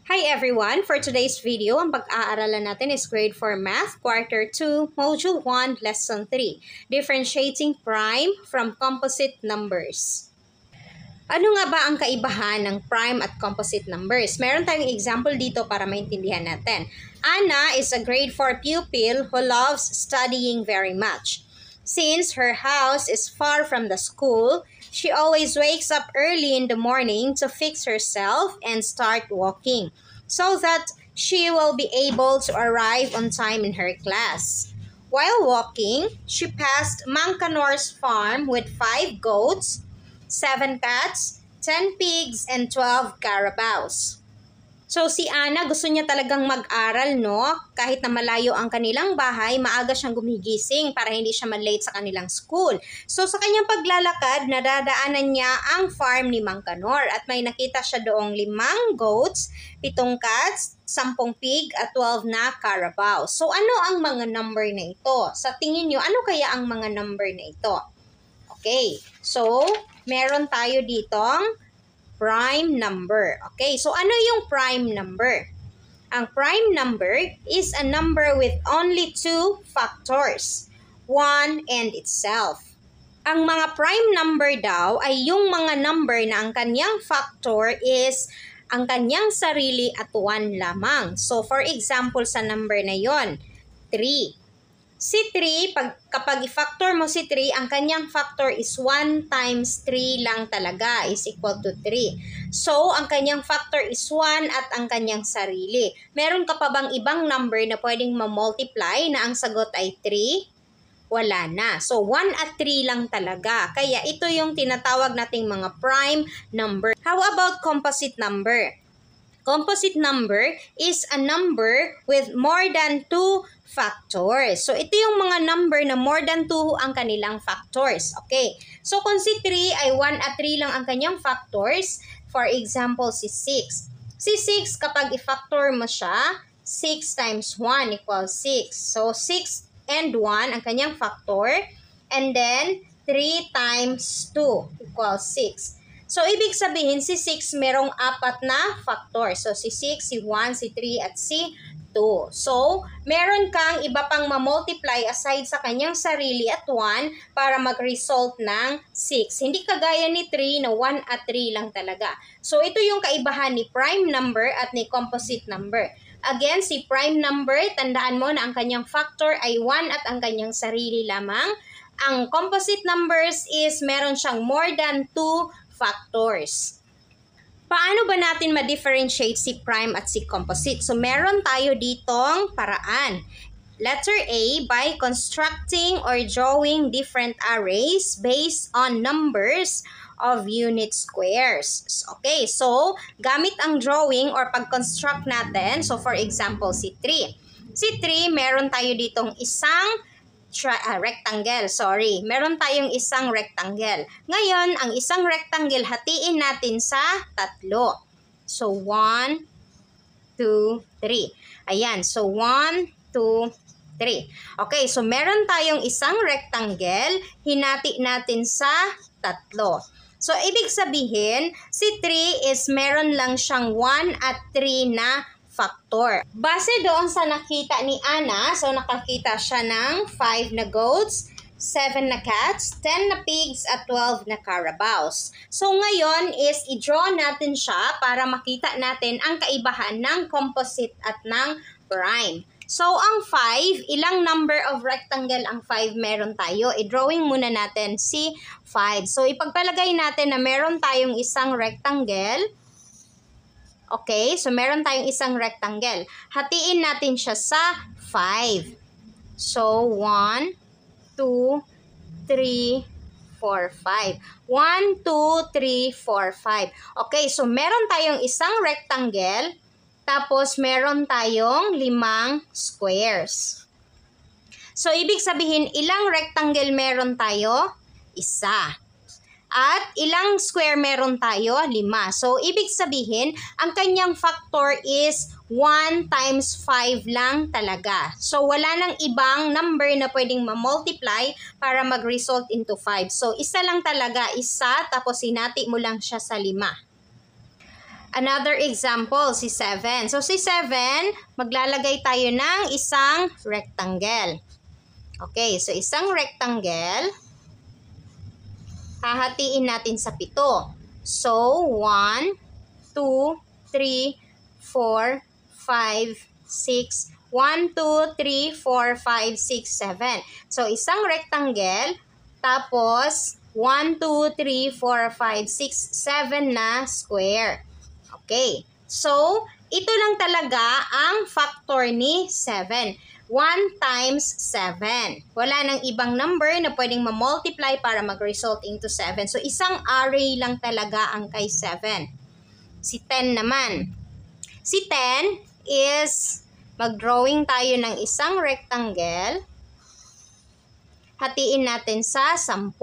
Hi everyone! For today's video, ang pag-aaralan natin is Grade 4 Math, Quarter 2, Module 1, Lesson 3, Differentiating Prime from Composite Numbers. Ano nga ba ang kaibahan ng prime at composite numbers? Meron tayong example dito para maintindihan natin. Anna is a grade 4 pupil who loves studying very much. Since her house is far from the school, she always wakes up early in the morning to fix herself and start walking so that she will be able to arrive on time in her class. While walking, she passed Mancanor's farm with 5 goats, 7 cats, 10 pigs, and 12 carabaos. So si Ana gusto niya talagang mag-aral, no? Kahit na malayo ang kanilang bahay, maaga siyang gumigising para hindi siya ma-late sa kanilang school. So sa kanyang paglalakad, nadadaanan niya ang farm ni Mancanor at may nakita siya doong 5 goats, 7 cats, 10 pig at 12 na carabao. So ano ang mga number na ito? Sa tingin niyo, ano kaya ang mga number na ito? Okay, so meron tayo ditong prime number. Okay, so ano yung prime number? Ang prime number is a number with only 2 factors, 1 and itself. Ang mga prime number daw ay yung mga number na ang kanyang factor is ang kanyang sarili at 1 lamang. So for example sa number na yon, 3. Si 3, kapag i-factor mo si 3, ang kanyang factor is 1 times 3 lang talaga is equal to 3. So, ang kanyang factor is 1 at ang kanyang sarili. Meron ka pa bang ibang number na pwedeng ma-multiply na ang sagot ay 3? Wala na. So, 1 at 3 lang talaga. Kaya ito yung tinatawag nating mga prime number. How about composite number? Composite number is a number with more than 2 factors. So, ito yung mga number na more than 2 ang kanilang factors. Okay. So, kung si 3 ay 1 at 3 lang ang kanyang factors, for example, si 6. Si 6, kapag i-factor mo siya, 6 times 1 equals 6. So, 6 and 1 ang kanyang factor. And then, 3 times 2 equals 6. So, ibig sabihin, si 6 merong 4 na factor. So, si 6, si 1, si 3, at si 2. So, meron kang iba pang ma-multiply aside sa kanyang sarili at 1 para mag-result ng 6. Hindi kagaya ni 3 na 1 at 3 lang talaga. So, ito yung kaibahan ni prime number at ni composite number. Again, si prime number, tandaan mo na ang kanyang factor ay 1 at ang kanyang sarili lamang. Ang composite numbers is meron siyang more than 2 factors. Paano ba natin ma-differentiate si prime at si composite? So, meron tayo ditong paraan. Letter A, by constructing or drawing different arrays based on numbers of unit squares. Okay, so, gamit ang drawing or pag-construct natin. So, for example, si 3. Si 3, meron tayo ditong isang rectangle, Meron tayong isang rectangle. Ngayon, ang isang rectangle, hatiin natin sa 3. So, 1, 2, 3. Ayan. So, 1, 2, 3. Okay. So, meron tayong isang rectangle, hinati natin sa 3. So, ibig sabihin, si 3 is meron lang siyang 1 at 3 na factor. Base doon sa nakita ni Ana, so nakakita siya ng 5 na goats, 7 na cats, 10 na pigs, at 12 na carabaos. So ngayon is i-draw natin siya para makita natin ang kaibahan ng composite at ng prime. So ang 5, ilang number of rectangle ang 5 meron tayo? I-drawing muna natin si 5. So ipagpalagay natin na meron tayong isang rectangle. Okay, so meron tayong isang rectangle. Hatiin natin siya sa 5. So, 1, 2, 3, 4, 5. 1, 2, 3, 4, 5. Okay, so meron tayong isang rectangle, tapos meron tayong 5 squares. So, ibig sabihin, ilang rectangle meron tayo? Isa. At ilang square meron tayo? 5. So, ibig sabihin, ang kanyang factor is 1 times 5 lang talaga. So, wala nang ibang number na pwedeng ma-multiply para mag-result into 5. So, isa lang talaga, isa, tapos hinati mo lang siya sa 5. Another example, si 7. So, si 7, maglalagay tayo ng isang rectangle. Okay, so isang rectangle, hahatiin natin sa 7. So, 1, 2, 3, 4, 5, 6, 1, 2, 3, 4, 5, 6, 7. So, isang rectangle, tapos 1, 2, 3, 4, 5, 6, 7 na square. Okay. So, ito lang talaga ang factor ni 7. 1 times 7. Wala nang ibang number na pwedeng ma-multiply para mag-result into 7. So, isang array lang talaga ang kay 7. Si 10 naman. Si 10 is mag-drawing tayo ng isang rectangle. Hatiin natin sa 10.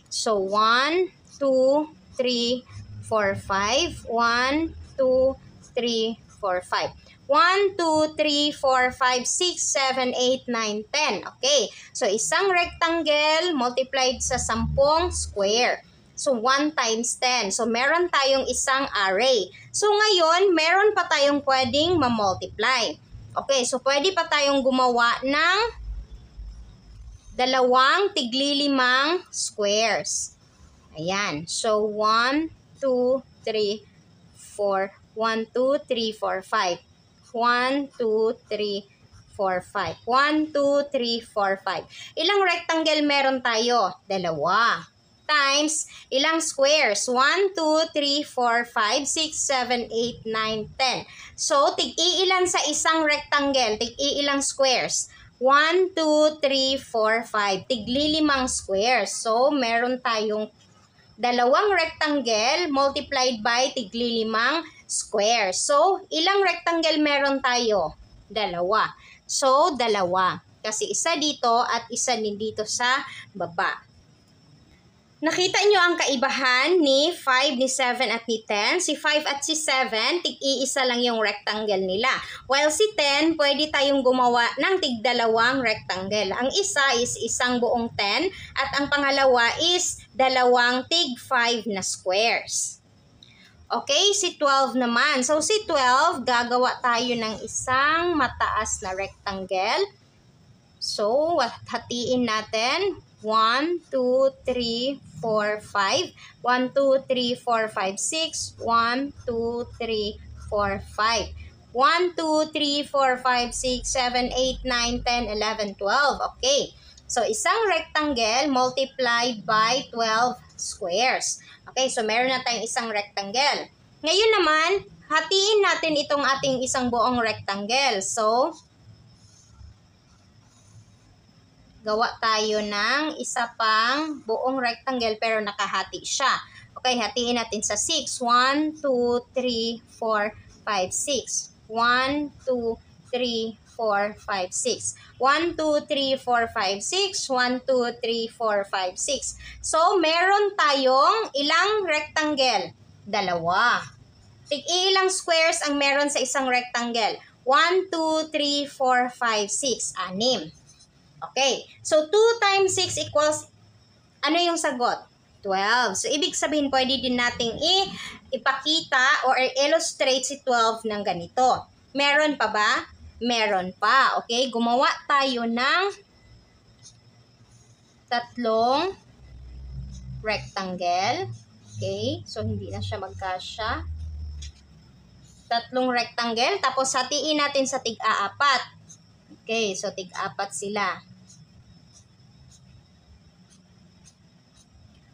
So, 1, 2, 3, 4, 5. 1, 2, 3, 4, 5. 1, 2, 3, 4, 5, 6, 7, 8, 9, 10. Okay. So, isang rectangle multiplied sa 10 square. So, 1 times 10. So, meron tayong isang array. So, ngayon, meron pa tayong pwedeng ma-multiply. Okay. So, pwede pa tayong gumawa ng dalawang tiglilimang squares. Ayan. So, 1, 2, 3, 4. 1, 2, 3, 4, 5. 1, 2, 3, 4, 5. 1, 2, 3, 4, 5. Ilang rectangle meron tayo? Dalawa. Times, ilang squares? 1, 2, 3, 4, 5, 6, 7, 8, 9, 10. So, tig-iilan sa isang rectangle? Tig-iilang squares? 1, 2, 3, 4, 5. Tig-lilimang squares. So, meron tayong dalawang rectangle multiplied by tig-lilimang squares. So, ilang rectangle meron tayo? Dalawa. So, dalawa. Kasi isa dito at isa din dito sa baba. Nakita nyo ang kaibahan ni 5, ni 7 at ni 10. Si 5 at si 7, tig-iisa lang yung rectangle nila. While si 10, pwede tayong gumawa ng tig-dalawang rectangle. Ang isa is isang buong 10 at ang pangalawa is dalawang tig-5 na squares. Okay, si 12 naman. So, si 12, gagawa tayo ng isang mataas na rectangle. So, hatiin natin. 1, 2, 3, 4, 5. 1, 2, 3, 4, 5, 6. 1, 2, 3, 4, 5. 1, 2, 3, 4, 5, 6, 7, 8, 9, 10, 11, 12. Okay. So, isang rectangle multiplied by 12 squares. Okay, so meron na tayong isang rectangle. Ngayon naman, hatiin natin itong ating isang buong rectangle. So, gawa tayo ng isa pang buong rectangle pero nakahati siya. Okay, hatiin natin sa 6. 1, 2, 3, 4, 5, 6. 1, 2, 3, 4, 5, 6. 1, 2, 3, 4, 5, 6. 1, 2, 3, 4, 5, 6. So, meron tayong ilang rectangle? Dalawa. Tig-ilang squares ang meron sa isang rectangle? 1, 2, 3, 4, 5, 6. 6. Okay. So, 2 times 6 equals, ano yung sagot? 12. So, ibig sabihin, pwede din nating ipakita or illustrate si 12 ng ganito. Meron pa ba? Meron pa. Okay. Gumawa tayo ng tatlong rectangle. Okay. So, hindi na siya magkasya. Tatlong rectangle. Tapos, hatiin natin sa tig-apat. Okay, so tig-apat sila.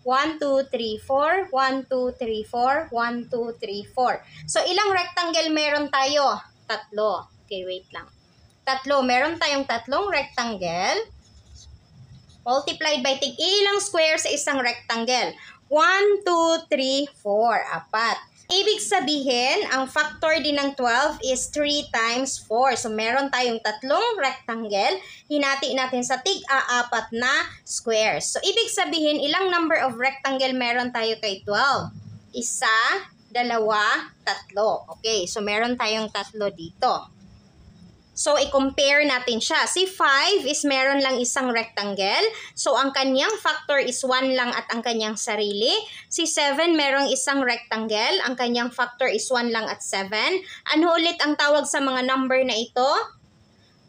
1, 2, 3, 4. 1, 2, 3, 4. 1, 2, 3, 4. So, ilang rectangle meron tayo? Tatlo. Okay, wait lang. Tatlo. Meron tayong tatlong rectangle. Multiplied by tig-ilang square sa isang rectangle. 1, 2, 3, 4. Apat. Ibig sabihin, ang factor din ng 12 is 3 times 4. So, meron tayong tatlong rectangle. Hinati natin sa tig-apat na squares. So, ibig sabihin, ilang number of rectangle meron tayo kay 12? Isa, dalawa, tatlo. Okay, so meron tayong tatlo dito. So, i-compare natin siya. Si 5 is meron lang isang rectangle. So, ang kanyang factor is 1 lang at ang kanyang sarili. Si 7 merong isang rectangle. Ang kanyang factor is 1 lang at 7. Ano ulit ang tawag sa mga number na ito?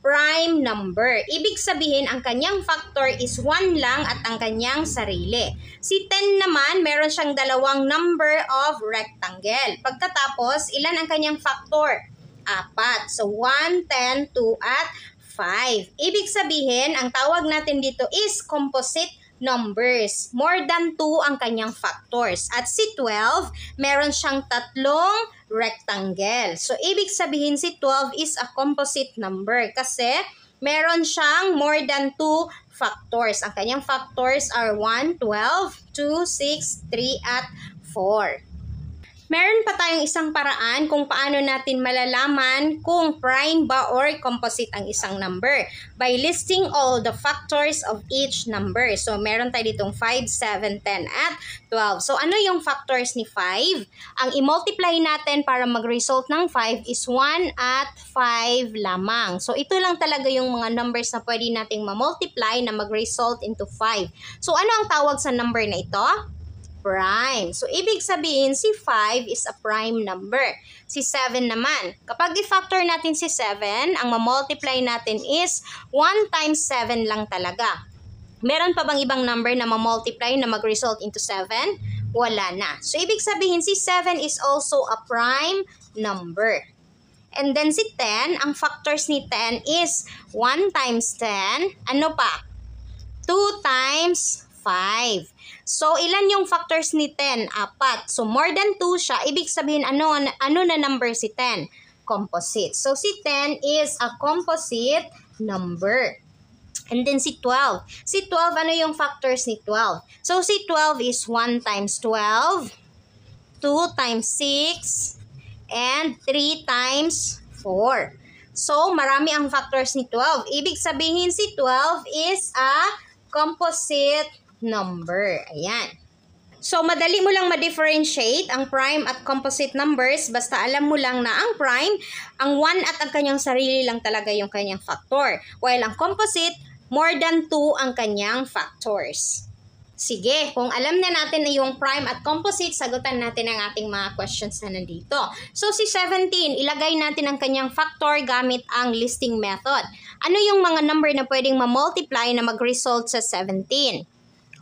Prime number. Ibig sabihin, ang kanyang factor is 1 lang at ang kanyang sarili. Si 10 naman, meron siyang dalawang number of rectangle. Pagkatapos, ilan ang kanyang factor? 4. So, 1, 10, 2, at 5. Ibig sabihin, ang tawag natin dito is composite numbers. More than 2 ang kanyang factors. At si 12, meron siyang tatlong rectangle. So, ibig sabihin si 12 is a composite number kasi meron siyang more than 2 factors. Ang kanyang factors are 1, 12, 2, 6, 3, at 4. Meron pa tayong isang paraan kung paano natin malalaman kung prime ba or composite ang isang number by listing all the factors of each number. So, meron tayo ditong 5, 7, 10, at 12. So, ano yung factors ni 5? Ang i-multiply natin para mag-result ng 5 is 1 at 5 lamang. So, ito lang talaga yung mga numbers na pwede nating ma-multiply na mag-result into 5. So, ano ang tawag sa number na ito? Prime. So, ibig sabihin, si 5 is a prime number. Si 7 naman. Kapag i-factor natin si 7, ang ma-multiply natin is 1 times 7 lang talaga. Meron pa bang ibang number na ma-multiply na mag-result into 7? Wala na. So, ibig sabihin, si 7 is also a prime number. And then si 10, ang factors ni 10 is 1 times 10. Ano pa? 2 times 5. So, ilan yung factors ni 10? 4. So, more than 2 siya. Ibig sabihin, ano na number si 10? Composite. So, si 10 is a composite number. And then si 12. Si 12, ano yung factors ni 12? So, si 12 is 1 times 12, 2 times 6, and 3 times 4. So, marami ang factors ni 12. Ibig sabihin, si 12 is a composite number. Ayan. So, madali mo lang ma-differentiate ang prime at composite numbers basta alam mo lang na ang prime, ang 1 at ang kanyang sarili lang talaga yung kanyang factor. While ang composite, more than 2 ang kanyang factors. Sige, kung alam na natin na yung prime at composite, sagutan natin ang ating mga questions na nandito. So, si 17, ilagay natin ang kanyang factor gamit ang listing method. Ano yung mga number na pwedeng ma-multiply na mag-result sa 17?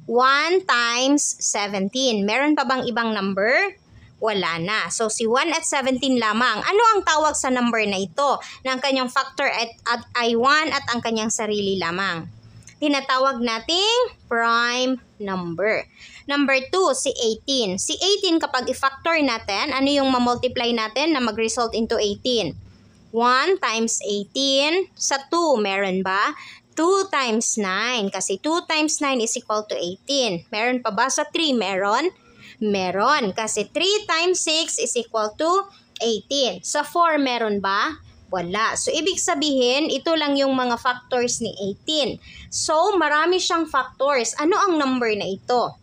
1 times 17. Meron pa bang ibang number? Wala na. So, si 1 at 17 lamang. Ano ang tawag sa number na ito? Na ang kanyang factor ay 1 at ang kanyang sarili lamang. Tinatawag nating prime number. Number 2, si 18. Si 18, kapag i-factor natin, ano yung ma-multiply natin na mag-result into 18? 1 times 18. Sa 2, meron ba? 2 times 9. Kasi 2 times 9 is equal to 18. Meron pa ba sa 3? Meron? Meron. Kasi 3 times 6 is equal to 18. Sa 4, meron ba? Wala. So, ibig sabihin, ito lang yung mga factors ni 18. So, marami siyang factors. Ano ang number na ito?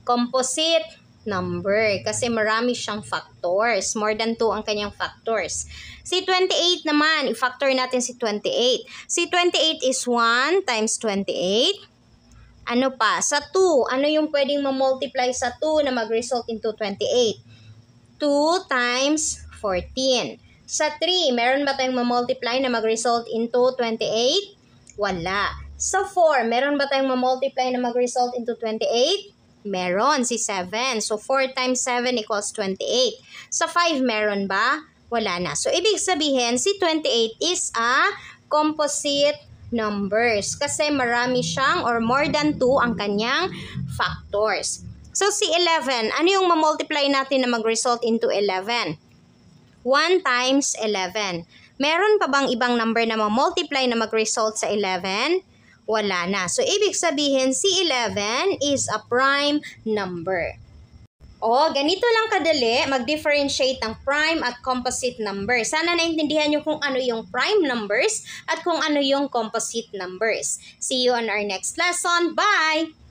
Composite number. Kasi marami siyang factors. More than 2 ang kanyang factors. Si 28 naman, i-factor natin si 28. Si 28 is 1 times 28. Ano pa? Sa 2, ano yung pwedeng ma-multiply sa 2 na mag-result into 28? 2 times 14. Sa 3, meron ba tayong ma-multiply na mag-result into 28? Wala. Sa 4, meron ba tayong ma-multiply na mag-result into 28? Meron, si 7. So, 4 times 7 equals 28. Sa 5, meron ba? Wala na. So, ibig sabihin, si 28 is a composite numbers kasi marami siyang or more than 2 ang kanyang factors. So, si 11, ano yung ma-multiply natin na mag-result into 11? 1 times 11. Meron pa bang ibang number na ma-multiply na mag-result sa 11? Wala na. So, ibig sabihin, si 11 is a prime number. O, ganito lang kadali mag-differentiate ng prime at composite numbers. Sana naintindihan nyo kung ano yung prime numbers at kung ano yung composite numbers. See you on our next lesson. Bye!